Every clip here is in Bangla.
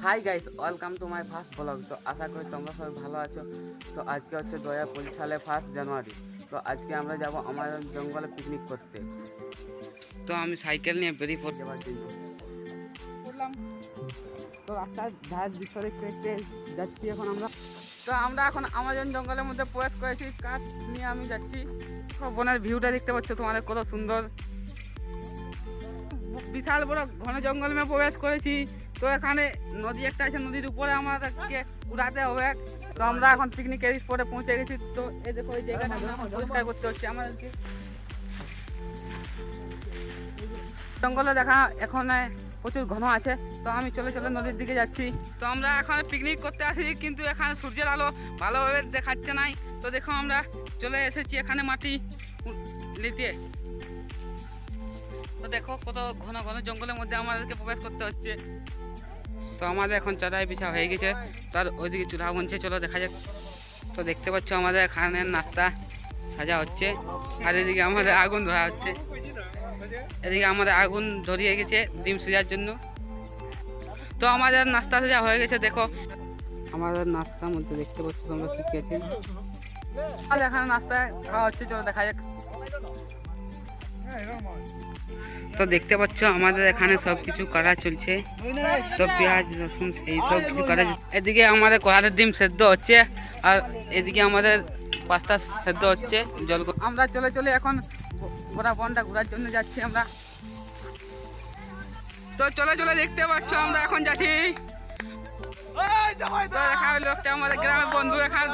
Hi guys, welcome to my first blog. তো আশা করি তোমরা সবাই ভালো আছো। তো আজকে হচ্ছে 2025 সালে 1 জানুয়ারি। তো আজকে আমরা যাব আমাজন জঙ্গলে পিকনিক করতে। তো আমি সাইকেল নিয়ে বেরিয়ে পড়ে যাওয়ার জন্য বললাম। তো রাস্তার ধার দৃশ্য দেখতে যাচ্ছি এখন আমরা। তো আমরা এখন আমাজন জঙ্গলের মধ্যে প্রবেশ করেছি, কাঠ নিয়ে আমি যাচ্ছি। বনের ভিউটা দেখতে পাচ্ছ তোমাদের কত সুন্দর। বিশাল বড় ঘন জঙ্গল মে প্রবেশ করেছি। তো এখানে নদী একটা আছে, নদীর উপরে আমাদেরকে উড়াতে হবে। তো আমরা এখন পিকনিকের স্পটে পৌঁছে গেছি। তো এই দেখো এই জায়গাটা আমরা পরিষ্কার করতে হচ্ছে আমাদেরকে। জঙ্গলে দেখা এখন প্রচুর ঘন আছে। তো আমি চলে চলে নদীর দিকে যাচ্ছি। তো আমরা এখন পিকনিক করতে আসি, কিন্তু এখানে সূর্যের আলো ভালোভাবে দেখাচ্ছে নাই। তো দেখো আমরা চলে এসেছি এখানে মাটি নিতে। তো দেখো কত ঘন ঘন জঙ্গলের মধ্যে আমাদেরকে প্রবেশ করতে হচ্ছে। তো আমাদের এখন চড়াই পিছা হয়ে গেছে। তার ওইদিকে চুলা বনছে, চলো দেখা যাক। তো দেখতে পাচ্ছ আমাদের এখানে নাস্তা সাজা হচ্ছে, আর এদিকে আমাদের আগুন ধরা হচ্ছে। এদিকে আমাদের আগুন ধরিয়ে গেছে ডিম সাজার জন্য। তো আমাদের নাস্তা সাজা হয়ে গেছে। দেখো আমাদের নাস্তার মধ্যে দেখতে পাচ্ছ তোমরা কি কি আছে। আর এখানে নাস্তা খাওয়া হচ্ছে, চলো দেখা যাক। তো দেখতে পাচ্ছ আমাদের এখানে সবকিছু কাটা চলছে। তো পেঁয়াজ রসুন এই সব কিছু কাটা। এদিকে আমাদের কলারের ডিম সেদ্ধ হচ্ছে, আর এদিকে আমাদের পাস্তা সেদ্ধ হচ্ছে। জল আমরা চলে চলে এখন গোটা বনটা ঘোরার জন্য যাচ্ছি আমরা। তো চলে চলে দেখতে পাচ্ছ আমরা এখন যাচ্ছি। লোকটা আমাদের গ্রামের বন্ধু, এখানে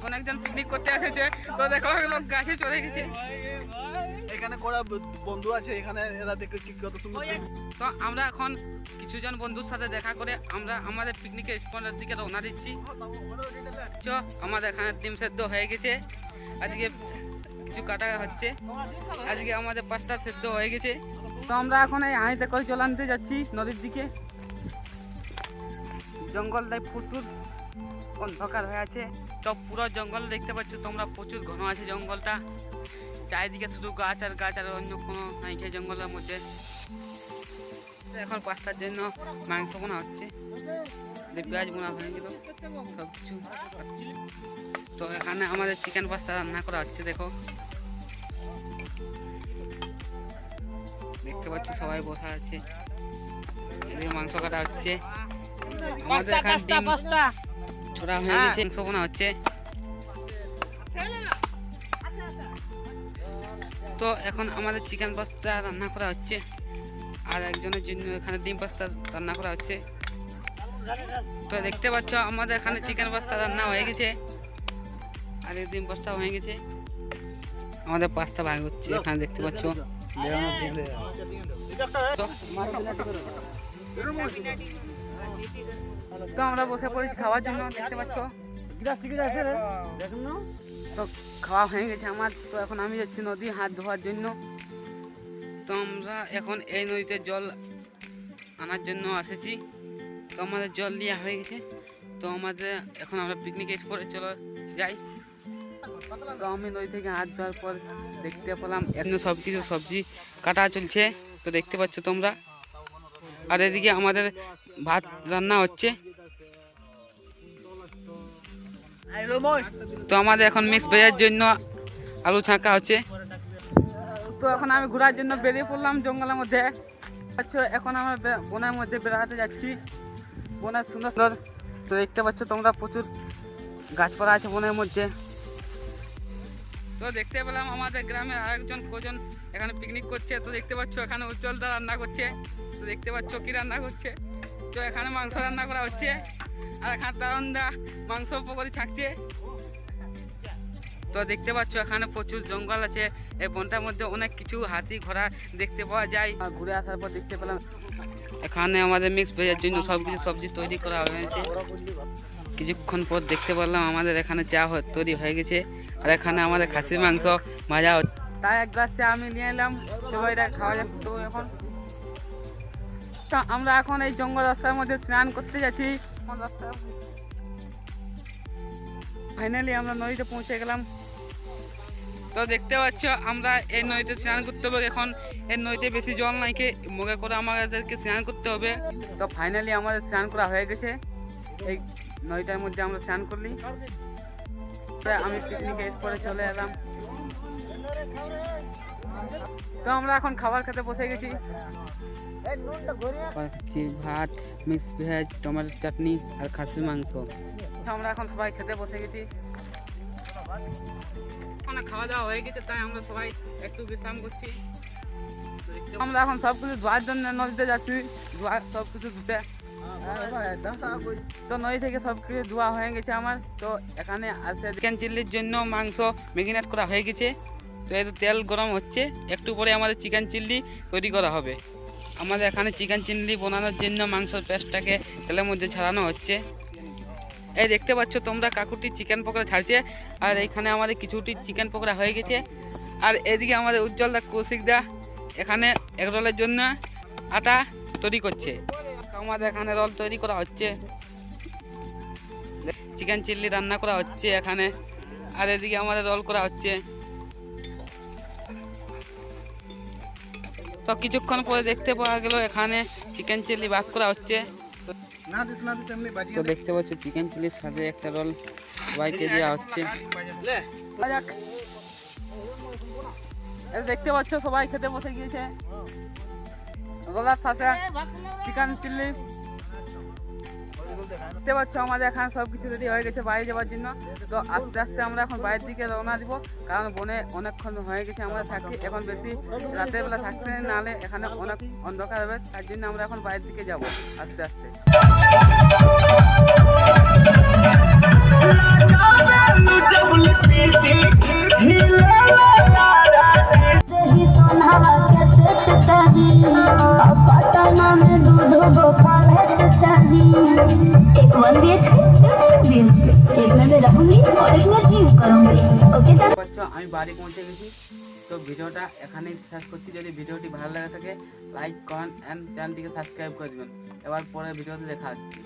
অনেকজন পিকনিক করতে এসেছে। তো দেখো লোক গাছে চলে গেছে। এখানে করা বন্ধু আছে, এখানে এরা দেখে কি কত সুন্দর। তো আমরা এখন কিছুজন বন্ধুর সাথে দেখা করে আমরা আমাদের পিকনিকের স্পটের দিকে রওনা দিচ্ছি। আমাদের এখানে ডিম সেদ্ধ হয়ে গেছে, আজকে কিছু কাটা হচ্ছে, আজকে আমাদের পাস্তা সেদ্ধ হয়ে গেছে। তো আমরা এখন এই হাঁড়িতে করে চলে আনতে যাচ্ছি নদীর দিকে। জঙ্গলটায় প্রচুর অন্ধকার হয়ে আছে। তো পুরো জঙ্গল দেখতে পাচ্ছ তোমরা, প্রচুর ঘন আছে জঙ্গলটা। চারিদিকে শুধু গাছ আর গাছ, আর অন্য কোনো নাই খেয়ে জঙ্গলের মধ্যে। এখন পাস্তার জন্য মাংস বোনা হচ্ছে, পেঁয়াজ বোনা হয়ে গেল সব কিছু। তো এখানে আমাদের চিকেন পাস্তা রান্না করা হচ্ছে। দেখো দেখতে পাচ্ছি সবাই বসা আছে, এদিকে মাংস কাটা হচ্ছে। আমাদের এখানে ছোড়া হয়ে গেছে, মাংস বোনা হচ্ছে। তো এখন আমাদের চিকেন পাস্তা রান্না করা হচ্ছে, আর একজনের জন্য এখানে ডিম পাস্তা রান্না করা হচ্ছে। তো দেখতে পাচ্ছ আমাদের এখানে চিকেন পাস্তা রান্না হয়ে গেছে, আর ডিম পাস্তা হয়ে গেছে। আমাদের পাস্তা ভাগ হচ্ছে এখানে দেখতে পাচ্ছ। তো আমরা বসে পড়েছি খাওয়ার জন্য, দেখতে পাচ্ছ। তো খাওয়া হয়ে গেছে আমার। তো এখন আমি যাচ্ছি নদী হাত ধোয়ার জন্য। তো আমরা এখন এই নদীতে জল আনার জন্য এসেছি। তো আমাদের জল নেওয়া হয়ে গেছে। তো আমাদের এখন আমরা পিকনিক স্পটে চলে যাই। তো আমি নদী থেকে হাত ধোয়ার পর দেখতে পেলাম এখন সব কিছু সবজি কাটা চলছে। তো দেখতে পাচ্ছ তোমরা, আর এদিকে আমাদের ভাত রান্না হচ্ছে। তো আমাদের এখন মিক্স ভেজের জন্য আলু ছাঁকা হচ্ছে। তো এখন আমি ঘোরার জন্য বেরিয়ে পড়লাম জঙ্গলের মধ্যে। আচ্ছা, এখন আমরা বনের মধ্যে বেড়াতে যাচ্ছি। বনের সুন্দর সুন্দর। তো দেখতে পাচ্ছ তোমরা প্রচুর গাছপালা আছে বনের মধ্যে। তো দেখতে পেলাম আমাদের গ্রামের আরেকজন কজন এখানে পিকনিক করছে। তো দেখতে পাচ্ছ এখানে উজ্জ্বলদা রান্না করছে। তো দেখতে পাচ্ছ কি রান্না করছে। তো এখানে মাংস রান্না করা হচ্ছে, আর এখানে তারন্দা মাংস পকড়ি ছাকছে। তো দেখতে পাচ্ছ এখানে প্রচুর জঙ্গল আছে। এই বনটার মধ্যে অনেক কিছু হাতি ঘোড়া দেখতে পাওয়া যায়। ঘুরে আসার পর দেখতে পেলাম এখানে আমাদের মিক্স ভেজের জন্য সব কিছু সবজি তৈরি করা হয়েছে। কিছুক্ষণ পর দেখতে পেলাম আমাদের এখানে চা তৈরি হয়ে গেছে, আর এখানে আমাদের খাসির মাংস ভাজা হচ্ছে। তাই এক গ্লাস চা আমি নিয়ে এলাম, সবাইটা খাওয়া যাক। তো এখন আমরা এখন এই জঙ্গল রাস্তার মধ্যে স্নান করতে যাচ্ছি। ফাইনালি আমরা নদীতে পৌঁছে গেলাম। তো দেখতে পাচ্ছ আমরা এই নদীতে স্নান করতে হবে এখন। এই নদীতে বেশি জল নাইকে মগে করে আমাদেরকে স্নান করতে হবে। তো ফাইনালি আমাদের স্নান করা হয়ে গেছে। এই নদীটার মধ্যে আমরা স্নান করলি। আমি পিকনিকে পরে চলে এলাম। তো আমরা এখন খাবার খেতে বসে গেছি। ভাত, মিক্স ভেজ, টমেটো চাটনি আর খাসির মাংস। আমরা এখন সবাই খেতে বসে গেছি। খাওয়া দাওয়া হয়ে গেছে, তাই আমরা সবাই একটু বিশ্রাম করছি। আমরা এখন সবকিছু ধোয়ার জন্য নদীতে যাচ্ছি, সবকিছু ধুতে। তো নদী থেকে সবকিছু ধোয়া হয়ে গেছে আমার। তো এখানে আছে চিকেন চিল্লির জন্য মাংস ম্যারিনেট করা হয়ে গেছে। তো এই তেল গরম হচ্ছে, একটু পরে আমাদের চিকেন চিল্লি তৈরি করা হবে। আমাদের এখানে চিকেন চিল্লি বানানোর জন্য মাংসের পেস্টটাকে তেলের মধ্যে ছাড়ানো হচ্ছে। এই দেখতে পাচ্ছ তোমরা কাকুটি চিকেন পকোড়া ছাড়ছে, আর এইখানে আমাদের কিছুটি চিকেন পকোড়া হয়ে গেছে। আর এদিকে আমাদের উজ্জ্বলদা কৌশিকদা এখানে এগ রোলের জন্য আটা তৈরি করছে। আমাদের এখানে রোল তৈরি করা হচ্ছে, চিকেন চিল্লি রান্না করা হচ্ছে এখানে। আর এদিকে আমাদের রোল করা হচ্ছে। তো কিছুক্ষণ পরে দেখতে পাওয়া গেল এখানে চিকেন চিল্লি ভাত করা হচ্ছে। তো দেখতে পাচ্ছ চিকেন চিল্লির সাথে একটা রোল সবাইকে দেওয়া হচ্ছে। দেখতে পাচ্ছ সবাই খেতে বসে গিয়েছে। রোলার সাথে চিকেন চিল্লি। দেখতে পাচ্ছ আমাদের এখানে সবকিছু রেডি হয়ে গেছে বাইরে যাওয়ার জন্য। তো আস্তে আস্তে আমরা এখন বাইরের দিকে রওনা দিব, কারণ বনে অনেকক্ষণ হয়ে গেছে আমরা থাকি। এখন বেশি রাতের বেলা থাকতে নাহলে এখানে অনেক অন্ধকার হবে, তার জন্য আমরা এখন বাইরের দিকে যাব আস্তে আস্তে। আমি বাড়ি পৌঁছে গেছি। তো ভিডিওটা এখানেই শেষ করছি। যদি ভিডিওটি ভালো লাগে থাকে লাইক কমেন্ট অ্যান্ড চ্যানেলটিকে সাবস্ক্রাইব করে দেবেন। এবার পরের ভিডিওতে দেখা হচ্ছে।